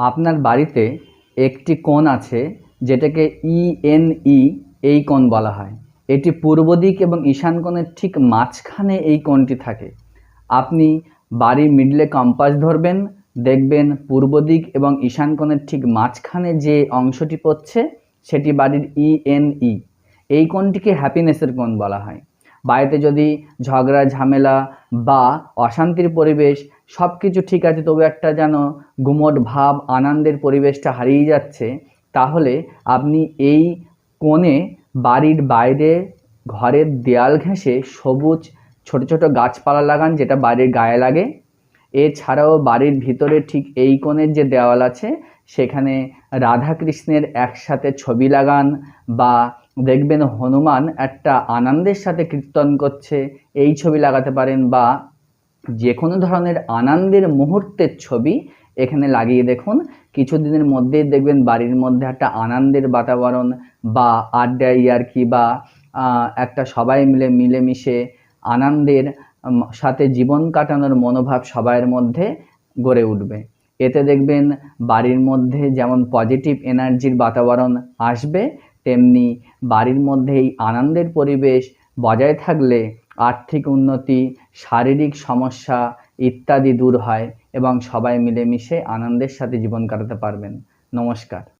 আপনার বাড়িতে একটি কোণ আছে যেটাকে ইএনই এই কোণ বলা হয়। এটি পূর্ব দিক এবং ঈশান কোণের ঠিক মাঝখানে এই কোণটি থাকে। আপনি বাড়ির মিডলে কম্পাস ধরবেন, দেখবেন পূর্ব দিক এবং ঈশান কোণের ঠিক মাঝখানে যে অংশটি পড়ছে সেটি বাড়ির ইএনই। এই কোণটিকে হ্যাপিনেসের কোণ বলা হয়। বাড়িতে যদি ঝগড়া ঝামেলা বা অশান্তির পরিবেশ সব কিছু ঠিক আছে, তবু একটা যেন গুমোট ভাব, আনন্দের পরিবেশটা হারিয়ে যাচ্ছে, তাহলে আপনি এই কোণে বাড়ির বাইরে ঘরের দেয়াল ঘেঁষে সবুজ ছোট ছোট গাছপালা লাগান, যেটা বাড়ির গায়ে লাগে। এছাড়াও বাড়ির ভিতরে ঠিক এই কোণের যে দেওয়াল আছে সেখানে রাধা কৃষ্ণের একসাথে ছবি লাগান, বা দেখবেন হনুমান একটা আনন্দের সাথে কীর্তন করছে, এই ছবি লাগাতে পারেন, বা যে কোনো ধরনের আনন্দের মুহূর্তের ছবি এখানে লাগিয়ে দেখুন। কিছুদিনের মধ্যেই দেখবেন বাড়ির মধ্যে একটা আনন্দের বাতাবরণ, বা আড্ডা ইয়ার্কি, বা একটা সবাই মিলেমিশে আনন্দের সাথে জীবন কাটানোর মনোভাব সবাইয়ের মধ্যে গড়ে উঠবে। এতে দেখবেন বাড়ির মধ্যে যেমন পজিটিভ এনার্জির বাতাবরণ আসবে, তেমনি বাড়ির মধ্যে এই আনন্দের পরিবেশ বজায় থাকলে আর্থিক উন্নতি, শারীরিক সমস্যা ইত্যাদি দূর হয় এবং সবাই মিলেমিশে আনন্দের সাথে জীবন কাটাতে পারবেন। নমস্কার।